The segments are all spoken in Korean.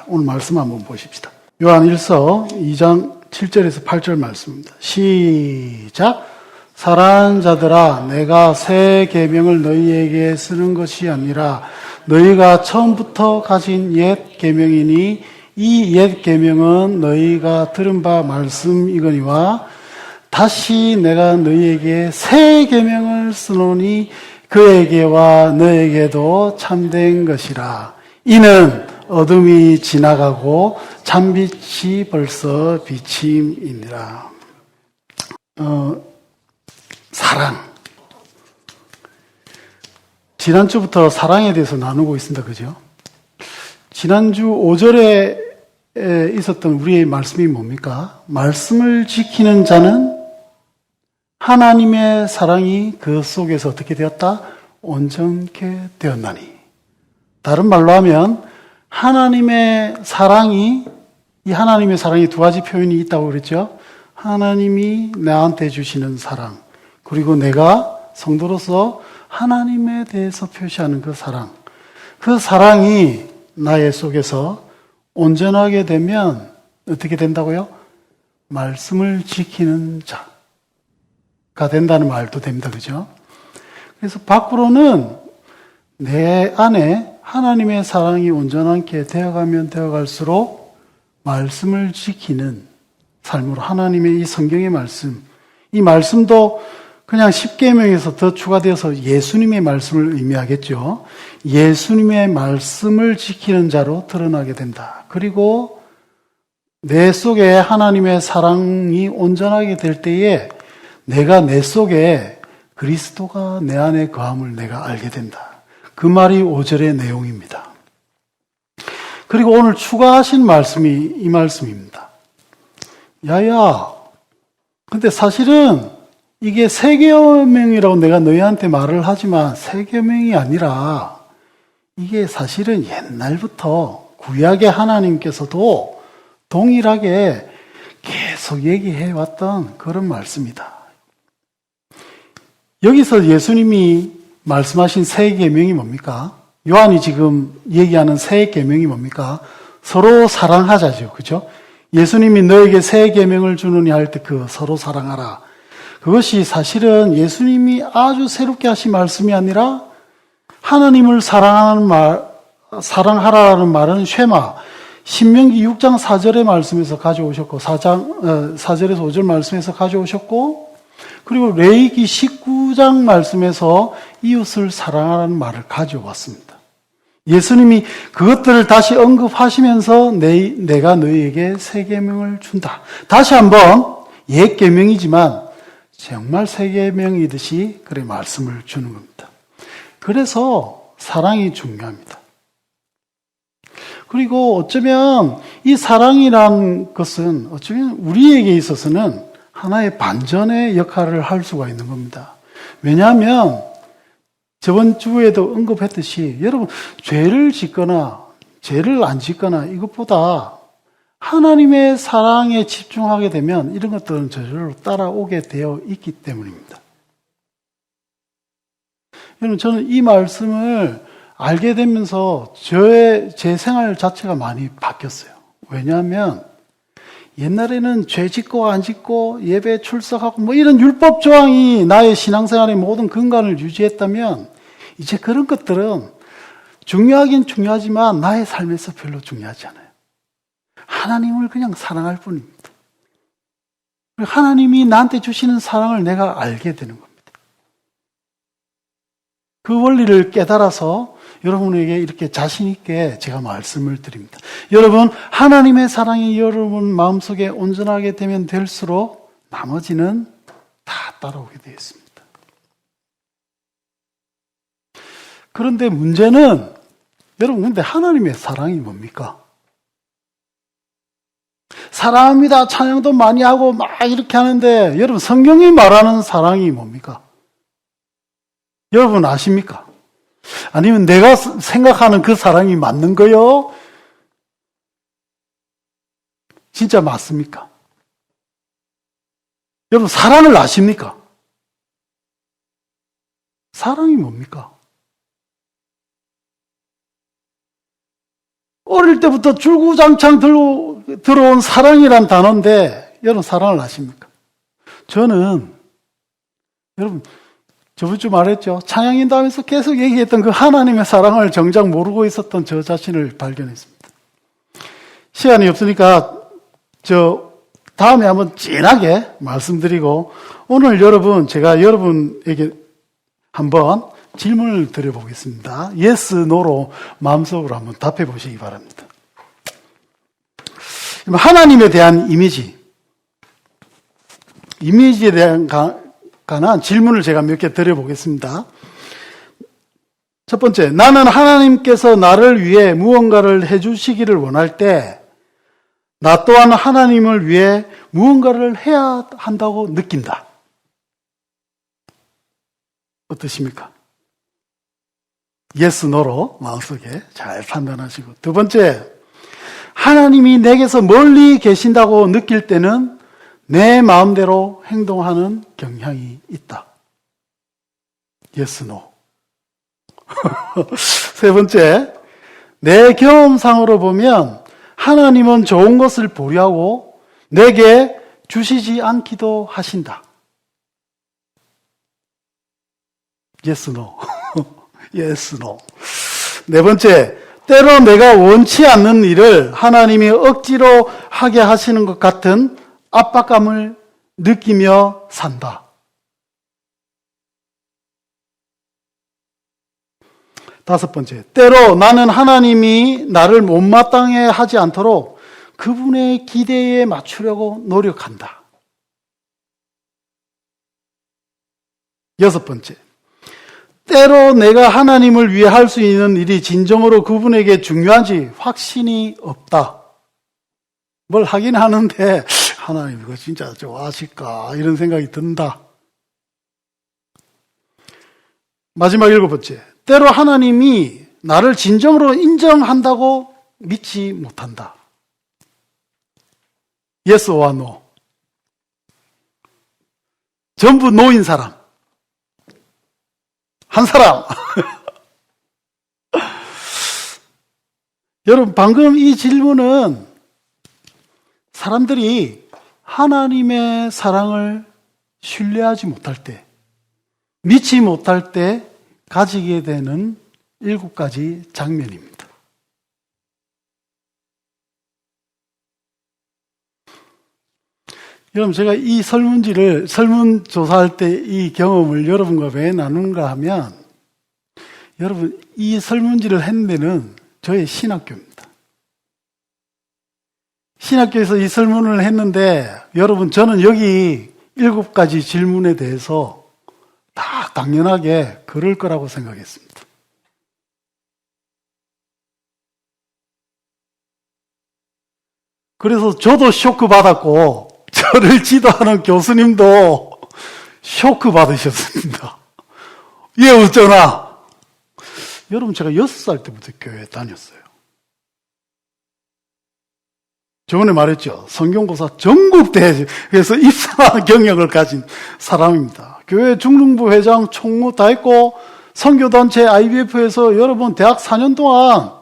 오늘 말씀 한번 보십시다. 요한 1서 2장 7절에서 8절 말씀입니다. 시작. 사랑하는 자들아, 내가 새 계명을 너희에게 쓰는 것이 아니라 너희가 처음부터 가진 옛 계명이니 이 옛 계명은 너희가 들은 바 말씀이거니와 다시 내가 너희에게 새 계명을 쓰노니 그에게와 너에게도 참된 것이라. 이는 어둠이 지나가고 참빛이 벌써 비침이니라. 사랑. 지난주부터 사랑에 대해서 나누고 있습니다. 그죠? 지난주 5절에 있었던 우리의 말씀이 뭡니까? 말씀을 지키는 자는 하나님의 사랑이 그 속에서 어떻게 되었다? 온전케 되었나니. 다른 말로 하면 하나님의 사랑이, 이 하나님의 사랑이 두 가지 표현이 있다고 그랬죠? 하나님이 나한테 주시는 사랑, 그리고 내가 성도로서 하나님에 대해서 표시하는 그 사랑. 그 사랑이 나의 속에서 온전하게 되면 어떻게 된다고요? 말씀을 지키는 자가 된다는 말도 됩니다. 그죠? 그래서 밖으로는 내 안에 하나님의 사랑이 온전하게 되어가면 되어갈수록 말씀을 지키는 삶으로 하나님의 이 성경의 말씀, 이 말씀도 그냥 10계명에서 더 추가되어서 예수님의 말씀을 의미하겠죠. 예수님의 말씀을 지키는 자로 드러나게 된다. 그리고 내 속에 하나님의 사랑이 온전하게 될 때에 내가 내 속에 그리스도가 내 안에 거함을 내가 알게 된다. 그 말이 5절의 내용입니다. 그리고 오늘 추가하신 말씀이 이 말씀입니다. 야야, 근데 사실은 이게 새 계명이라고 내가 너희한테 말을 하지만 새 계명이 아니라 이게 사실은 옛날부터 구약의 하나님께서도 동일하게 계속 얘기해 왔던 그런 말씀이다. 여기서 예수님이 말씀하신 새 계명이 뭡니까? 요한이 지금 얘기하는 새 계명이 뭡니까? 서로 사랑하자죠. 그죠? 예수님이 너에게 새 계명을 주느니 할 때 그 서로 사랑하라. 그것이 사실은 예수님이 아주 새롭게 하신 말씀이 아니라 하나님을 사랑하라는 말은 쉐마, 신명기 6장 4절의 말씀에서 가져오셨고 4절에서 5절 말씀에서 가져오셨고 그리고 레위기 19장 말씀에서 이웃을 사랑하라는 말을 가져왔습니다. 예수님이 그것들을 다시 언급하시면서 내가 너희에게 새 계명을 준다. 다시 한번 옛 계명이지만 정말 새 계명이듯이 그래 말씀을 주는 겁니다. 그래서 사랑이 중요합니다. 그리고 어쩌면 이 사랑이란 것은 어쩌면 우리에게 있어서는 하나의 반전의 역할을 할 수가 있는 겁니다. 왜냐하면 저번 주에도 언급했듯이 여러분 죄를 짓거나 죄를 안 짓거나 이것보다 하나님의 사랑에 집중하게 되면 이런 것들은 저절로 따라오게 되어 있기 때문입니다. 여러분 저는 이 말씀을 알게 되면서 제 생활 자체가 많이 바뀌었어요. 왜냐하면 옛날에는 죄 짓고 안 짓고 예배 출석하고 뭐 이런 율법 조항이 나의 신앙생활의 모든 근간을 유지했다면 이제 그런 것들은 중요하긴 중요하지만 나의 삶에서 별로 중요하지 않아요. 하나님을 그냥 사랑할 뿐입니다. 하나님이 나한테 주시는 사랑을 내가 알게 되는 겁니다. 그 원리를 깨달아서 여러분에게 이렇게 자신 있게 제가 말씀을 드립니다. 여러분, 하나님의 사랑이 여러분 마음속에 온전하게 되면 될수록 나머지는 다 따라오게 되어 있습니다. 그런데 문제는 여러분, 근데 하나님의 사랑이 뭡니까? 사랑합니다. 찬양도 많이 하고 막 이렇게 하는데 여러분 성경이 말하는 사랑이 뭡니까? 여러분 아십니까? 아니면 내가 생각하는 그 사랑이 맞는 거요? 진짜 맞습니까? 여러분 사랑을 아십니까? 사랑이 뭡니까? 어릴 때부터 줄구장창 들어온 사랑이란 단어인데, 여러분 사랑을 아십니까? 저는, 여러분, 저번 주 말했죠. 찬양인도하면서 계속 얘기했던 그 하나님의 사랑을 정작 모르고 있었던 저 자신을 발견했습니다. 시간이 없으니까, 다음에 한번 진하게 말씀드리고, 오늘 제가 여러분에게 한번 질문을 드려보겠습니다. yes, no로 마음속으로 한번 답해 보시기 바랍니다. 하나님에 대한 이미지에 대한 관한 질문을 제가 몇 개 드려보겠습니다. 첫 번째, 나는 하나님께서 나를 위해 무언가를 해주시기를 원할 때, 나 또한 하나님을 위해 무언가를 해야 한다고 느낀다. 어떠십니까? yes, no로 마음속에 잘 판단하시고. 두 번째, 하나님이 내게서 멀리 계신다고 느낄 때는 내 마음대로 행동하는 경향이 있다. yes, no. 세 번째, 내 경험상으로 보면 하나님은 좋은 것을 보려고 내게 주시지 않기도 하신다. yes, no. yes, no. 네 번째, 때로 내가 원치 않는 일을 하나님이 억지로 하게 하시는 것 같은 압박감을 느끼며 산다. 다섯 번째, 때로 나는 하나님이 나를 못마땅해 하지 않도록 그분의 기대에 맞추려고 노력한다. 여섯 번째, 때로 내가 하나님을 위해 할 수 있는 일이 진정으로 그분에게 중요한지 확신이 없다. 뭘 하긴 하는데 하나님 이거 진짜 좋아하실까 이런 생각이 든다. 마지막 일곱 번째, 때로 하나님이 나를 진정으로 인정한다고 믿지 못한다. yes or no. 전부 노인 사람. 한 사람. 여러분, 방금 이 질문은 사람들이 하나님의 사랑을 신뢰하지 못할 때, 믿지 못할 때 가지게 되는 7가지 장면입니다. 여러분, 제가 이 설문조사할 때 이 경험을 여러분과 왜 나누는가 하면, 여러분, 이 설문지를 한 데는 저의 신학교입니다. 신학교에서 이 설문을 했는데, 여러분, 저는 여기 7가지 질문에 대해서 다 당연하게 그럴 거라고 생각했습니다. 그래서 저도 쇼크 받았고, 저를 지도하는 교수님도 쇼크 받으셨습니다. 얘 어쩌나? 여러분, 제가 6살 때부터 교회에 다녔어요. 저번에 말했죠. 성경고사 전국대회에서 입상한 경력을 가진 사람입니다. 교회 중등부 회장, 총무 다 했고, 선교단체 IBF에서 여러분 대학 4년 동안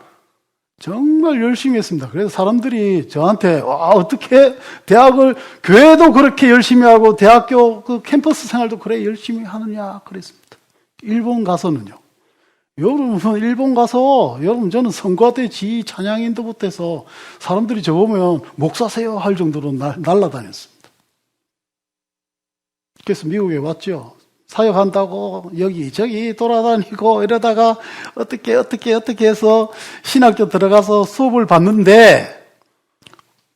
정말 열심히 했습니다. 그래서 사람들이 저한테 어떻게 대학을 교회도 그렇게 열심히 하고 대학교 그 캠퍼스 생활도 그래 열심히 하느냐 그랬습니다. 일본 가서는요. 여러분 일본 가서 여러분 저는 성과대 지 찬양인도 못해서 사람들이 저 보면 목사세요 할 정도로 날라다녔습니다. 그래서 미국에 왔죠. 사역한다고 여기저기 돌아다니고 이러다가 어떻게 해서 신학교 들어가서 수업을 받는데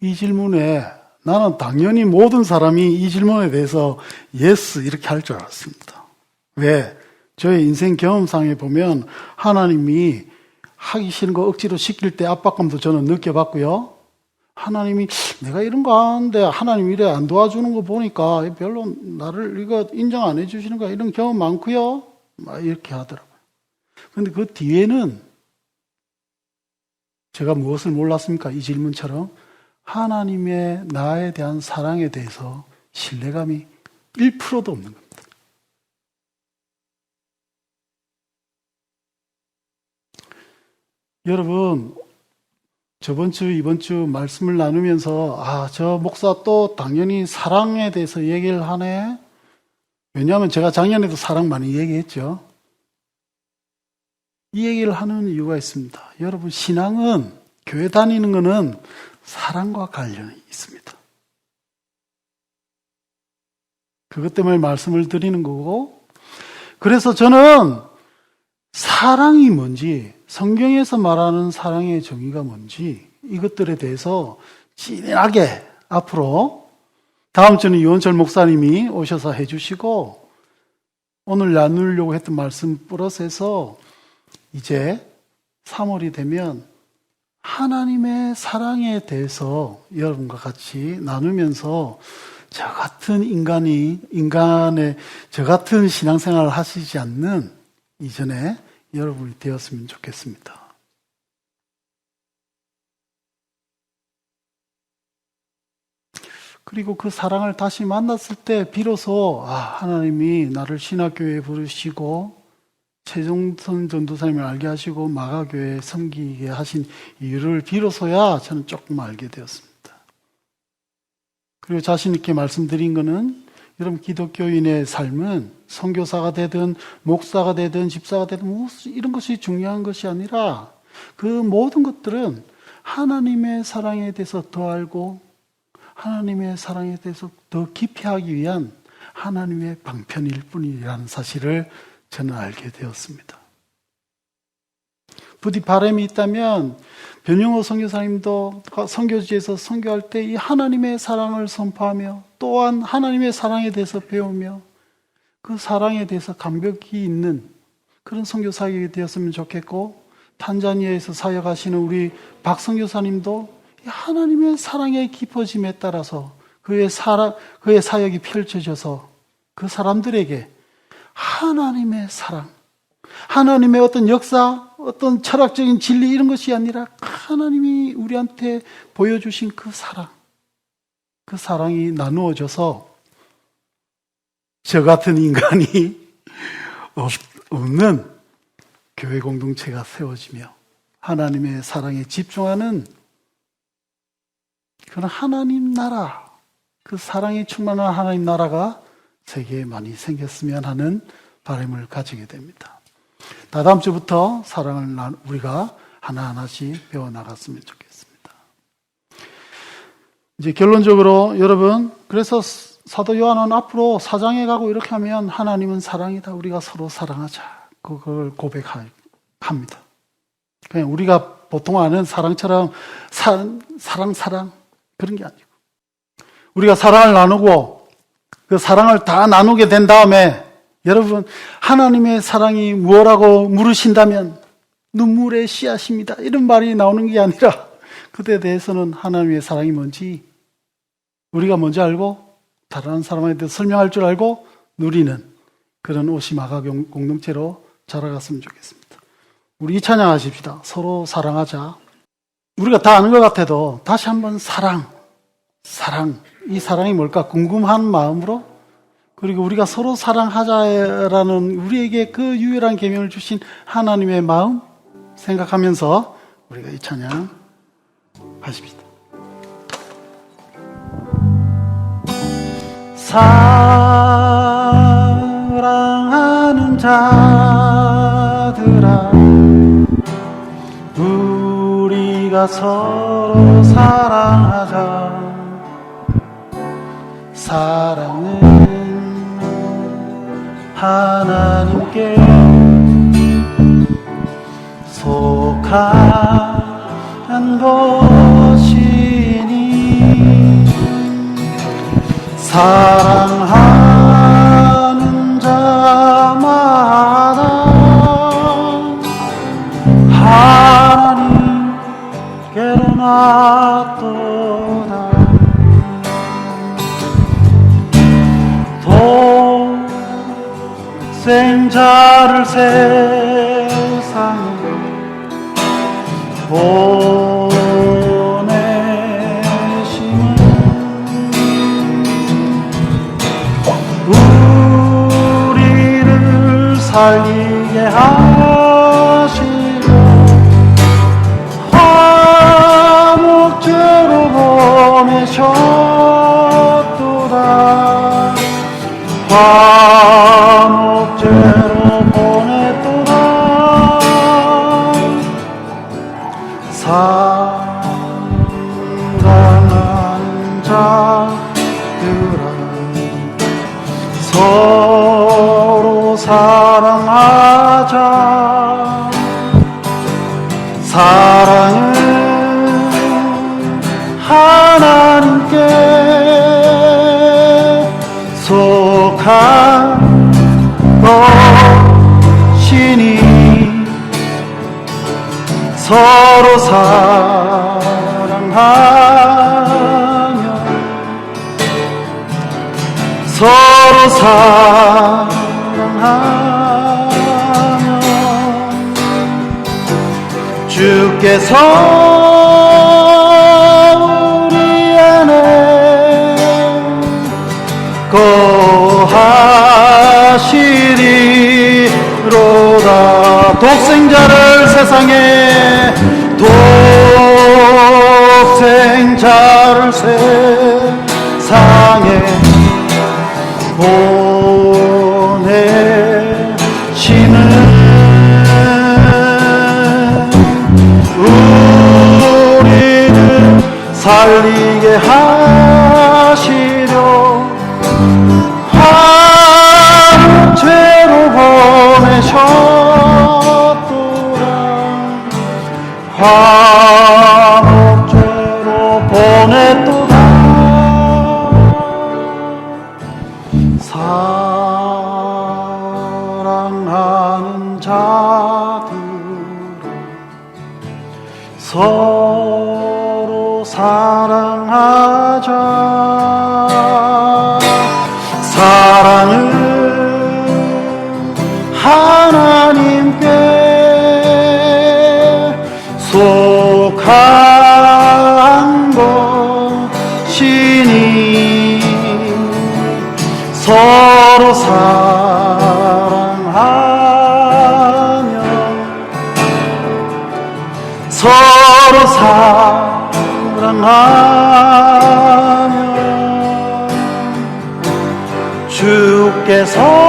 이 질문에 나는 당연히 모든 사람이 이 질문에 대해서 yes 이렇게 할 줄 알았습니다. 왜? 저의 인생 경험상에 보면 하나님이 하기 싫은 거 억지로 시킬 때 압박감도 저는 느껴봤고요. 하나님이 내가 이런 거 하는데 하나님 이래 안 도와주는 거 보니까 별로 나를 이거 인정 안 해주시는 거야 이런 경험 많고요. 막 이렇게 하더라고요. 근데 그 뒤에는 제가 무엇을 몰랐습니까? 이 질문처럼 하나님의 나에 대한 사랑에 대해서 신뢰감이 1%도 없는 겁니다. 여러분 저번 주, 이번 주 말씀을 나누면서, 저 목사 또 당연히 사랑에 대해서 얘기를 하네? 왜냐하면 제가 작년에도 사랑 많이 얘기했죠. 이 얘기를 하는 이유가 있습니다. 여러분, 신앙은, 교회 다니는 것은 사랑과 관련이 있습니다. 그것 때문에 말씀을 드리는 거고, 그래서 저는 사랑이 뭔지, 성경에서 말하는 사랑의 정의가 뭔지, 이것들에 대해서 진하게 앞으로 다음 주는 유원철 목사님이 오셔서 해주시고, 오늘 나누려고 했던 말씀 플러스해서 이제 3월이 되면 하나님의 사랑에 대해서 여러분과 같이 나누면서 저 같은 인간의 저 같은 신앙생활을 하시지 않는 이전에 여러분이 되었으면 좋겠습니다. 그리고 그 사랑을 다시 만났을 때 비로소 하나님이 나를 신학교에 부르시고 최종선 전도사님을 알게 하시고 마가교회에 섬기게 하신 이유를 비로소야 저는 조금 알게 되었습니다. 그리고 자신 있게 말씀드린 거는 여러분 기독교인의 삶은 선교사가 되든 목사가 되든 집사가 되든 이런 것이 중요한 것이 아니라 그 모든 것들은 하나님의 사랑에 대해서 더 알고 하나님의 사랑에 대해서 더 깊이 하기 위한 하나님의 방편일 뿐이라는 사실을 저는 알게 되었습니다. 부디 바람이 있다면 변영호 선교사님도 선교지에서 선교할 때 이 하나님의 사랑을 선포하며 또한 하나님의 사랑에 대해서 배우며 그 사랑에 대해서 감격이 있는 그런 선교사역이 되었으면 좋겠고, 탄자니아에서 사역하시는 우리 박 선교사님도 하나님의 사랑의 깊어짐에 따라서 그의 사역이 펼쳐져서 그 사람들에게 하나님의 사랑, 하나님의 어떤 역사, 어떤 철학적인 진리 이런 것이 아니라 하나님이 우리한테 보여주신 그 사랑이 나누어져서 저 같은 인간이 없는 교회 공동체가 세워지며 하나님의 사랑에 집중하는 그런 하나님 나라, 그 사랑이 충만한 하나님 나라가 세계에 많이 생겼으면 하는 바람을 가지게 됩니다. 다다음 주부터 사랑을 우리가 하나하나씩 배워나갔으면 좋겠습니다. 이제 결론적으로 여러분, 그래서 사도 요한은 앞으로 사장에 가고 이렇게 하면 하나님은 사랑이다, 우리가 서로 사랑하자, 그걸 고백합니다. 그냥 우리가 보통 아는 사랑처럼 사랑 그런 게 아니고 우리가 사랑을 나누고 그 사랑을 다 나누게 된 다음에 여러분, 하나님의 사랑이 무엇라고 물으신다면 눈물의 씨앗입니다, 이런 말이 나오는 게 아니라 그때에 대해서는 하나님의 사랑이 뭔지 우리가 먼저 알고 다른 사람한테 설명할 줄 알고 누리는 그런 오시마가 공동체로 자라갔으면 좋겠습니다. 우리 이 찬양하십시다. 서로 사랑하자. 우리가 다 아는 것 같아도 다시 한번 사랑, 이 사랑이 뭘까 궁금한 마음으로, 그리고 우리가 서로 사랑하자라는 우리에게 그 유일한 계명을 주신 하나님의 마음 생각하면서 우리가 이 찬양 하십시다. 사랑하는 자들아, 우리가 서로 사랑하자. 사랑은 하나님께 속한 것이니 사랑하는 자마다 하나님께로 낫도다. 생자를 세상에 보내시니 우리를 살리게 하시고 서로 사랑하자. 사랑은 하나님께 속한 것이니 서로 사랑하며 서로 사랑하며 주께서 우리 안에 거하시리로다. 독생자를 세상에 독생자를 세상에 보내시는 우리를 살리게 하시려 죄로 보내셨도다. 화목죄로 보냈도다. 사랑하는 자들아 서로 사랑하자. 사랑은 하나님께 속한 것이니 서로 사랑하며 서로 사랑하며 주께서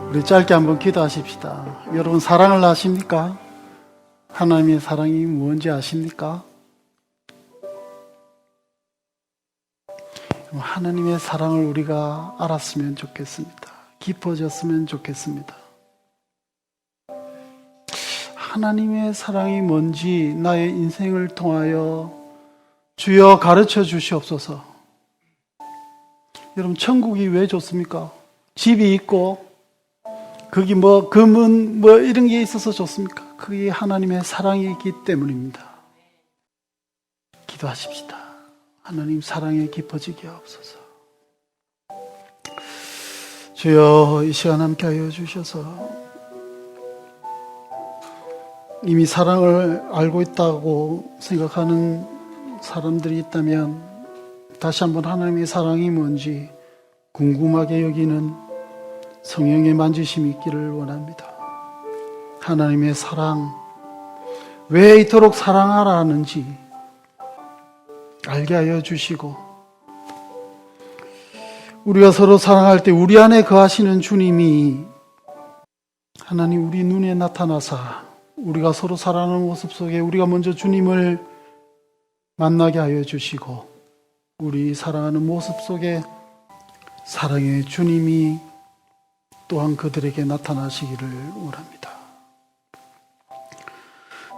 우리 짧게 한번 기도하십시다. 여러분 사랑을 아십니까? 하나님의 사랑이 뭔지 아십니까? 하나님의 사랑을 우리가 알았으면 좋겠습니다. 깊어졌으면 좋겠습니다. 하나님의 사랑이 뭔지 나의 인생을 통하여 주여 가르쳐 주시옵소서. 여러분 천국이 왜 좋습니까? 집이 있고 거기 금은 이런 게 있어서 좋습니까? 그게 하나님의 사랑이 있기 때문입니다. 기도하십시다. 하나님 사랑에 깊어지게 하옵소서. 주여 이 시간 함께 하여 주셔서 이미 사랑을 알고 있다고 생각하는 사람들이 있다면 다시 한번 하나님의 사랑이 뭔지 궁금하게 여기는 성령의 만지심이 있기를 원합니다. 하나님의 사랑, 왜 이토록 사랑하라 하는지 알게 하여 주시고 우리가 서로 사랑할 때 우리 안에 거하시는 주님이 하나님 우리 눈에 나타나사 우리가 서로 사랑하는 모습 속에 우리가 먼저 주님을 만나게 하여 주시고 우리 사랑하는 모습 속에 사랑의 주님이 또한 그들에게 나타나시기를 원합니다.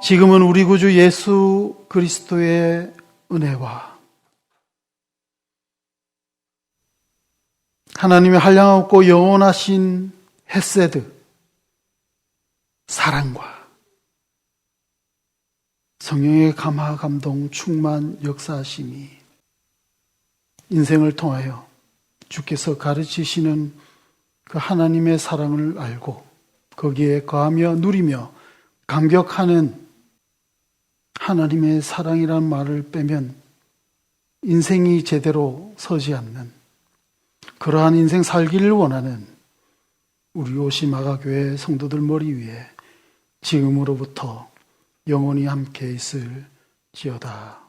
지금은 우리 구주 예수 그리스도의 은혜와 하나님의 한량없고 영원하신 헤세드, 사랑과 성령의 감화, 감동, 충만, 역사하심이 인생을 통하여 주께서 가르치시는 그 하나님의 사랑을 알고 거기에 거하며 누리며 감격하는 하나님의 사랑이란 말을 빼면 인생이 제대로 서지 않는 그러한 인생 살기를 원하는 우리 오시마가교회 성도들 머리 위에 지금으로부터 영원히 함께 있을지어다.